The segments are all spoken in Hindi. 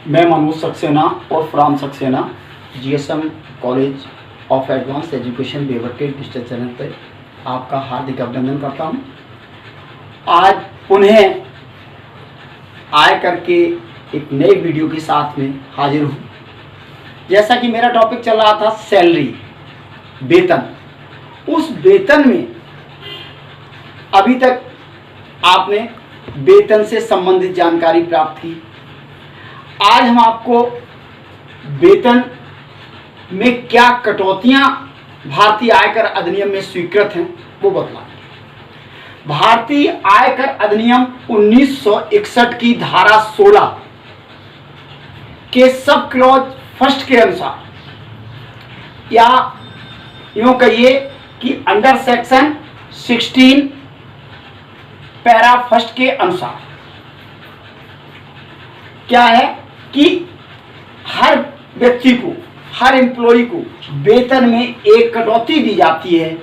मैं मनोज सक्सेना और from Saxena GSM college of advance education Bewar के डिजिटल चैनल पर आपका हार्दिक अभिनंदन करता हूं। आज पुनः आय करके एक नए वीडियो के साथ में हाजिर हूं। जैसा कि मेरा टॉपिक चल रहा था सैलरी, वेतन। उस वेतन में अभी तक आपने वेतन से संबंधित जानकारी प्राप्त की। आज हम आपको वेतन में क्या कटौतियां भारतीय आयकर अधिनियम में स्वीकृत हैं वो बतलाएंगे। भारतीय आयकर अधिनियम 1961 की धारा 16 के सब क्लॉज फर्स्ट के अनुसार, या यूं कहिए कि अंडर सेक्शन 16 पैरा फर्स्ट के अनुसार क्या है कि हर व्यक्ति को, हर एम्प्लॉय को वेतन में एक कटौती दी जाती है।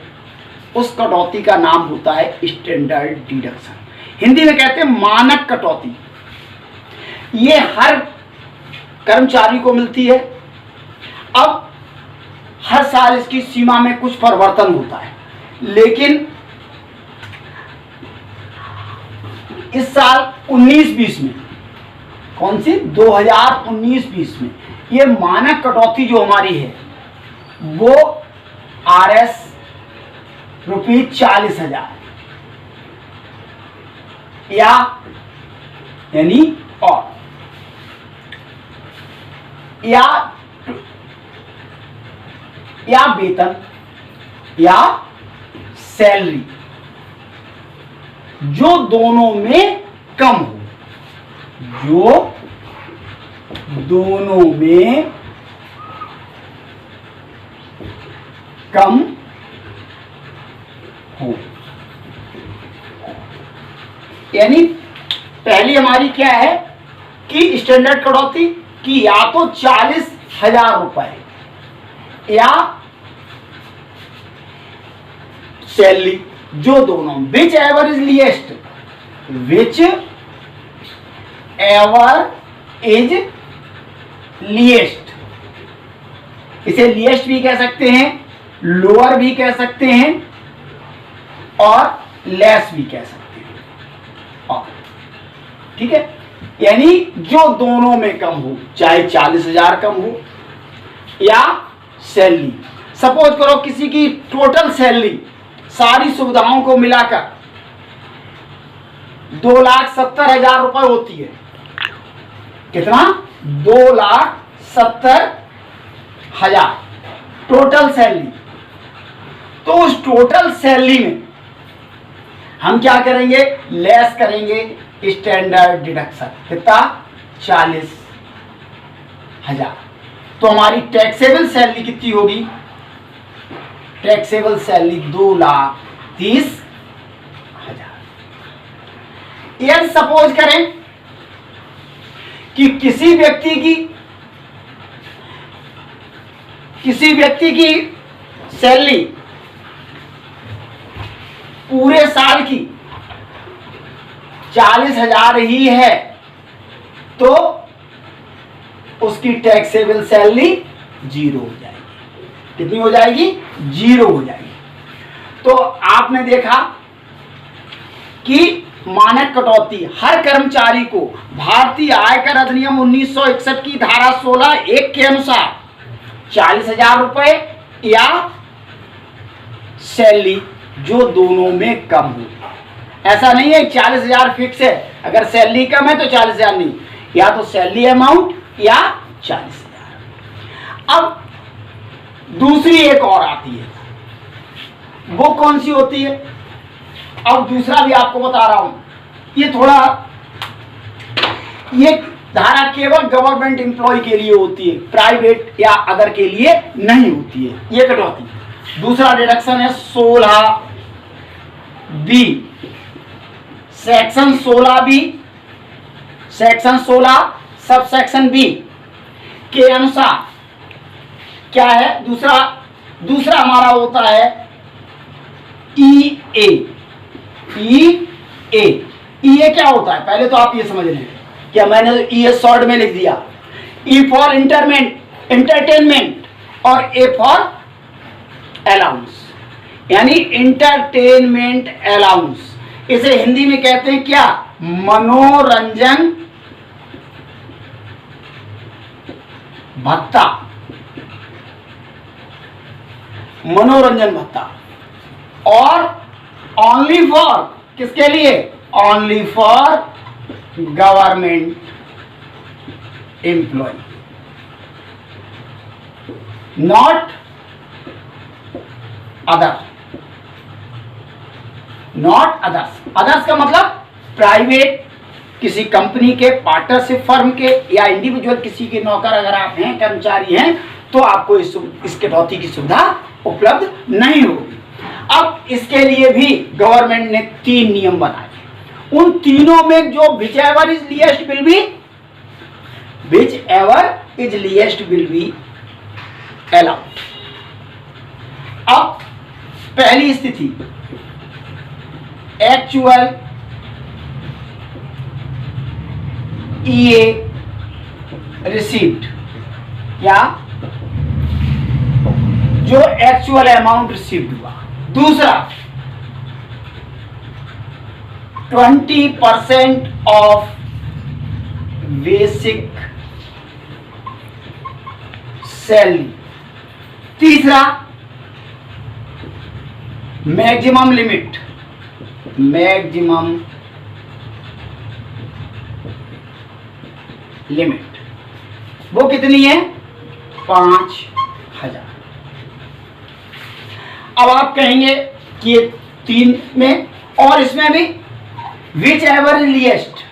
उस कटौती का नाम होता है स्टैंडर्ड डिडक्शन, हिंदी में कहते हैं मानक कटौती। ये हर कर्मचारी को मिलती है। अब हर साल इसकी सीमा में कुछ परिवर्तन होता है, लेकिन इस साल 19-20 में, कौन सी 2019-20 में ये मानक कटौती जो हमारी है वो RS ₹40,000 यानी और या वेतन या सैलरी जो दोनों में कम हो, जो दोनों में कम हो। यानी पहली हमारी क्या है कि स्टैंडर्ड कटौती की या तो 40,000 रुपए या सैलरी जो दोनों, which ever is least, which ever is least. इसे लीस्ट भी कह सकते हैं, लोअर भी कह सकते हैं और लेस भी कह सकते हैं। और ठीक है, यानी जो दोनों में कम हो, चाहे 40,000 कम हो या सैलरी। सपोज करो किसी की टोटल सैलरी सारी सुविधाओं को मिलाकर 2,70,000 रुपए होती है। कितना? 2,70,000 टोटल सैलरी। तो उस टोटल सैलरी में हम क्या करेंगे? लेस करेंगे स्टैंडर्ड डिडक्शन। कितना? 40,000। तो हमारी टैक्सेबल सैलरी कितनी होगी? Taxable salary 2,30,000। यदि सपोज करें कि किसी व्यक्ति की सैलरी पूरे साल की 40,000 ही है, तो उसकी टैक्सेबल सैलरी 0 हो जाएगी। कितनी हो जाएगी? 0 हो जाएगी। तो आपने देखा कि मानक कटौती हर कर्मचारी को भारतीय आयकर अधिनियम 1961 की धारा 16(1) के अनुसार 40,000 रुपए या सैलरी जो दोनों में कम हो। ऐसा नहीं है 40,000 फिक्स है, अगर सैलरी कम है तो 40,000 नहीं, या तो सैलरी अमाउंट या 40,000। अब दूसरी एक और आती है, वो कौन सी होती है? अब दूसरा भी आपको बता रहा हूं। ये धारा केवल गवर्नमेंट एम्प्लॉय के लिए होती है, प्राइवेट या अदर के लिए नहीं होती है ये कटौती। दूसरा डिडक्शन है 16B, section 16B, section 16 sub section B के अनुसार क्या है? दूसरा हमारा होता है EA। EA क्या होता है? पहले तो आप ये समझ लें, क्या मैंने EA शॉर्ट में लिख दिया, ई फॉर इंटरटेनमेंट और ए फॉर अलाउंस, यानी इंटरटेनमेंट अलाउंस। इसे हिंदी में कहते हैं क्या? मनोरंजन भत्ता। मनोरंजन भत्ता। और ओनली फॉर किसके लिए? Only for government employ, not other. Not others. Others का मतलब प्राइवेट, किसी कंपनी के, पार्टनरशिप फर्म के, या इंडिविजुअल किसी के नौकर अगर आप हैं, कर्मचारी हैं, तो आपको इस कटौती की सुविधा उपलब्ध नहीं होगी। अब इसके लिए भी गवर्नमेंट ने 3 नियम बनाए। उन तीनों में जो which ever is least will be allowed. अब पहली स्थिति, एक्चुअल ईए रिसीव्ड, या जो एक्चुअल अमाउंट रिसीव्ड हुआ। दूसरा, 20% ऑफ बेसिक सैलरी। तीसरा, मैक्सिमम लिमिट। वो कितनी है? 5,000। अब आप कहेंगे कि ये 3 में, और इसमें भी which ever least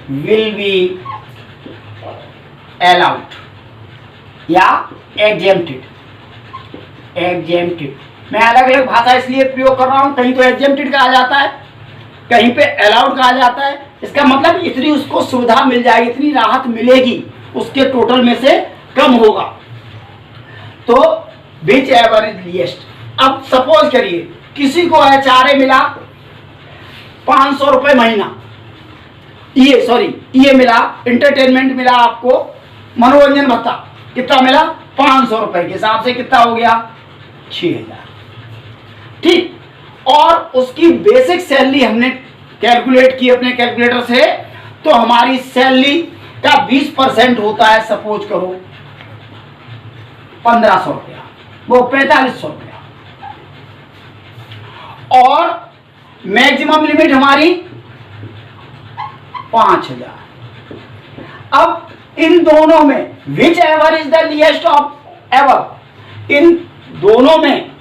will be allowed या एग्जेम्प्टेड। मैं अलग अलग भाषा इसलिए प्रयोग कर रहा हूं, कहीं तो एग्जेम्प्टेड कहा जाता है, कहीं पे अलाउड कहा जाता है। इसका मतलब इतनी उसको सुविधा मिल जाएगी, इतनी राहत मिलेगी, उसके टोटल में से कम होगा। तो विच एवर इज लीस्ट। अब सपोज करिए किसी को एचआरए मिला 500 रुपए महीना, ये मिला, इंटरटेनमेंट मिला आपको, मनोरंजन भत्ता कितना मिला? 500 रुपए के हिसाब से कितना हो गया? 6,000। ठीक। और उसकी बेसिक सैलरी हमने कैलकुलेट की अपने कैलकुलेटर से, तो हमारी सैलरी का 20% होता है, सपोज करो 1500 रुपया, वो 4500 रुपया। और मैक्सिमम लिमिट हमारी 5,000। अब इन दोनों में whichever is the least of ever, इन दोनों में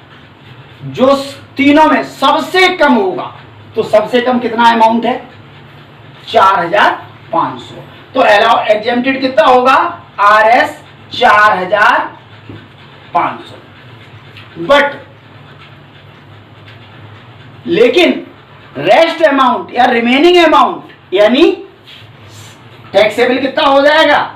जो तीनों में सबसे कम होगा, तो सबसे कम कितना अमाउंट है? 4,500। तो अलाउ एग्जेम्प्टेड कितना होगा? RS 4,500। बट लेकिन रेस्ट अमाउंट या रिमेनिंग अमाउंट यानी टैक्सेबल कितना हो जाएगा?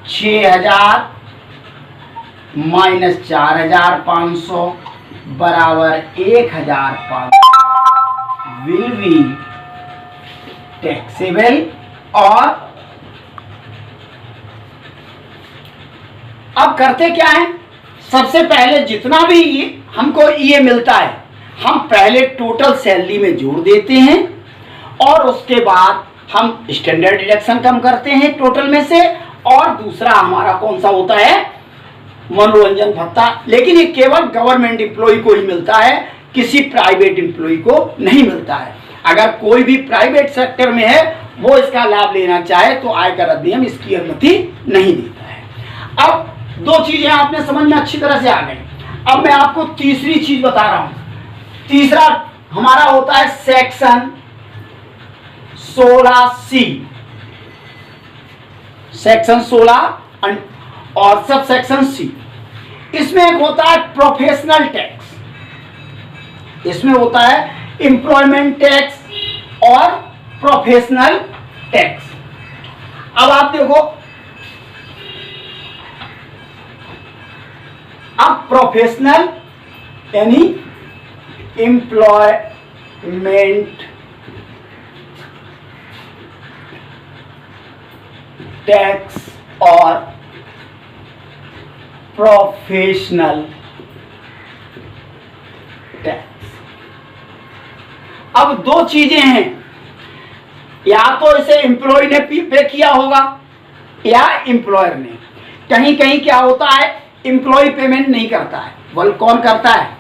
6,000 माइनस 4,500 बराबर 1,500 विल बी टैक्सेबल। और अब करते क्या है? सबसे पहले जितना भी हमको ये मिलता है, हम पहले टोटल सैलरी में जोड़ देते हैं, और उसके बाद हम स्टैंडर्ड डिडक्शन कम करते हैं टोटल में से। और दूसरा हमारा कौन सा होता है? मनोरंजन भत्ता। लेकिन ये केवल गवर्नमेंट एम्प्लॉय को ही मिलता है, किसी प्राइवेट एम्प्लॉय को नहीं मिलता है। अगर कोई भी प्राइवेट सेक्टर में है, वो इसका लाभ लेना चाहे तो आयकर अधिनियम इसकी अनुमति नहीं देता है। अब 2 चीजें आपने समझ में अच्छी तरह से आ गई। अब मैं आपको तीसरी चीज बता रहा हूं। तीसरा हमारा होता है सेक्शन 16C। सेक्शन 16 और सब सेक्शन सी। इसमें एक होता है प्रोफेशनल टैक्स, इसमें होता है एम्प्लॉयमेंट टैक्स और प्रोफेशनल टैक्स। अब आप देखो, अब प्रोफेशनल यानी एम्प्लॉयमेंट टैक्स और प्रोफेशनल टैक्स। अब दो चीजें हैं, या तो इसे एम्प्लॉय ने पे किया होगा या एम्प्लॉयर ने। कहीं कहीं क्या होता है, एम्प्लॉय पेमेंट नहीं करता है, बल्कि कौन करता है,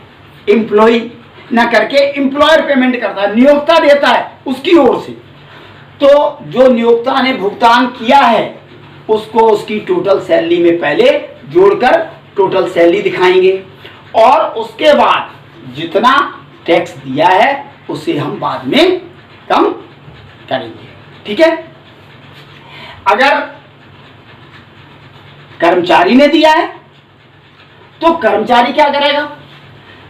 एम्प्लॉय ना करके एम्प्लॉयर पेमेंट करता है, नियोक्ता देता है उसकी ओर से। तो जो नियोक्ता ने भुगतान किया है उसको उसकी टोटल सैलरी में पहले जोड़कर टोटल सैलरी दिखाएंगे, और उसके बाद जितना टैक्स दिया है उसे हम बाद में कम करेंगे। ठीक है। अगर कर्मचारी ने दिया है तो कर्मचारी क्या करेगा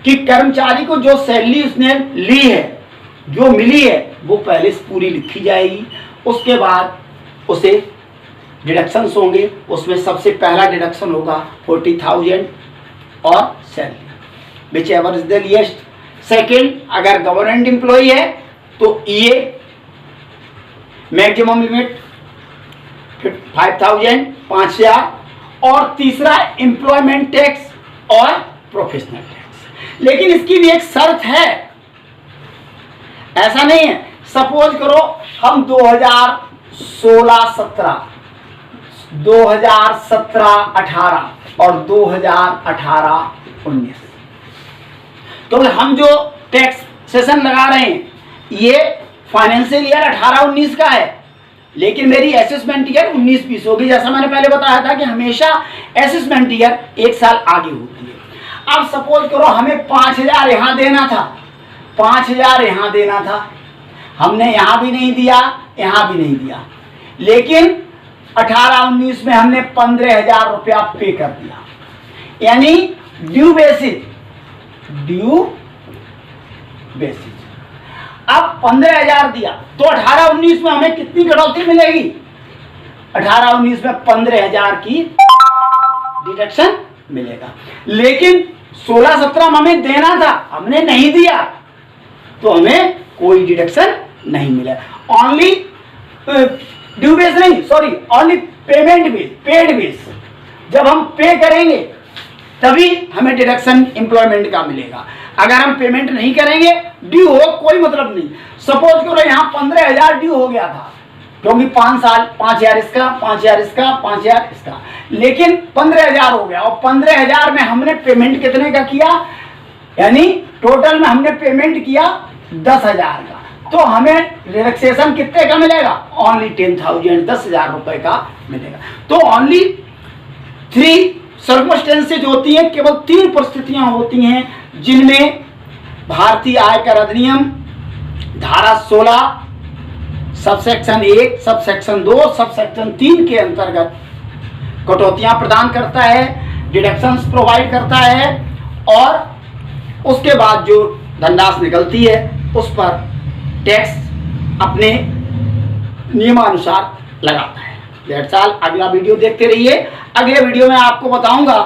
कि कर्मचारी को जो सैलरी उसने ली है, जो मिली है, वो पहले से पूरी लिखी जाएगी। उसके बाद उसे डिडक्शंस होंगे, उसमें सबसे पहला डिडक्शन होगा 40,000 और salary, which ever is the least. Second, अगर गवर्नमेंट एम्प्लॉई है तो EA मैक्सिमम लिमिट 5,000 5,000, और तीसरा एम्प्लॉयमेंट टैक्स और प्रोफेशनल टैक्स। लेकिन इसकी भी एक शर्त है, ऐसा नहीं है। सपोज करो हम 2016-17, 2017-18 और 2018-19, तो हम जो टैक्स सेशन लगा रहे हैं ये फाइनेंशियल ईयर 18-19 का है, लेकिन मेरी असेसमेंट ईयर 19-20 होगी। जैसा मैंने पहले बताया था कि हमेशा असेसमेंट ईयर एक साल आगे होती है। अब सपोज करो हमें 5,000 यहाँ देना था, 5,000 यहाँ देना था, हमने यहाँ भी नहीं दिया, यहाँ भी नहीं दिया, लेकिन 18-19 में हमने 15,000 रुपया पे कर दिया, यानी ड्यू बेसिस। अब 15,000 दिया तो 18-19 में हमें कितनी कटौती मिलेगी, 18-19 में 15,000 की डिडक्शन मिलेगा। लेकिन 16-17 में हमें देना था, हमने नहीं दिया, तो हमें कोई डिडक्शन नहीं मिला। ओनली ड्यू बेस नहीं, sorry, only payment base, paid base. जब हम पे करेंगे तभी हमें डिडक्शन एम्प्लॉयमेंट का मिलेगा। अगर हम पेमेंट नहीं करेंगे, ड्यू हो, कोई मतलब नहीं। सपोज करो यहाँ 15,000 ड्यू हो गया था, क्योंकि 5 साल, 5,000 इसका, 5,000 इसका, 5,000 इसका, लेकिन 15,000 हो गया, और 15,000 में हमने पेमेंट कितने का किया, यानी टोटल में हमने पेमेंट किया 10,000 का, तो हमें रिलैक्सेशन कितने का मिलेगा, ओनली 10,000, 10,000 रुपए का मिलेगा। तो ओनली 3 सर्कमस्टेंसेज होती हैं, केवल 3 परिस्थितियां होती हैं जिनमें भारतीय आयकर अधिनियम धारा 16 सबसेक्शन 1, सबसेक्शन 2, सबसेक्शन 3 के अंतर्गत कटौतियां प्रदान करता है, डिडक्शंस प्रोवाइड करता है, और उसके बाद जो धनराशि निकलती है उस पर टैक्स अपने नियमानुसार लगाता है। That's all. अगला वीडियो देखते रहिए। अगले वीडियो में आपको बताऊंगा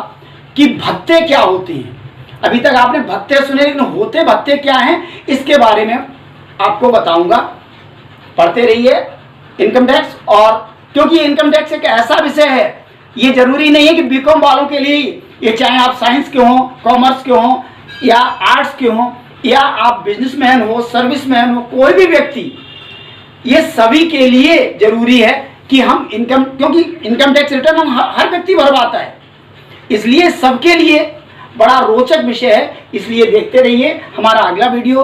कि भत्ते क्या होते हैं। अभी तक आपने भत्ते सुने, लेकिन होते भत्ते क्या हैं इसके बारे में आपको बताऊंगा। पढ़ते रहिए इनकम टैक्स, और क्योंकि इनकम टैक्स एक ऐसा विषय है, ये जरूरी नहीं है कि बीकॉम वालों के लिए, ये चाहे आप साइंस के हों, कॉमर्स के हों, या आर्ट्स के हों, या आप बिजनेसमैन हो, सर्विसमैन हो, कोई भी व्यक्ति, ये सभी के लिए जरूरी है कि हम इनकम, क्योंकि इनकम टैक्स रिटर्न हम हर व्यक्ति भरवाता है, इसलिए सबके लिए बड़ा रोचक विषय है। इसलिए देखते रहिए हमारा अगला वीडियो।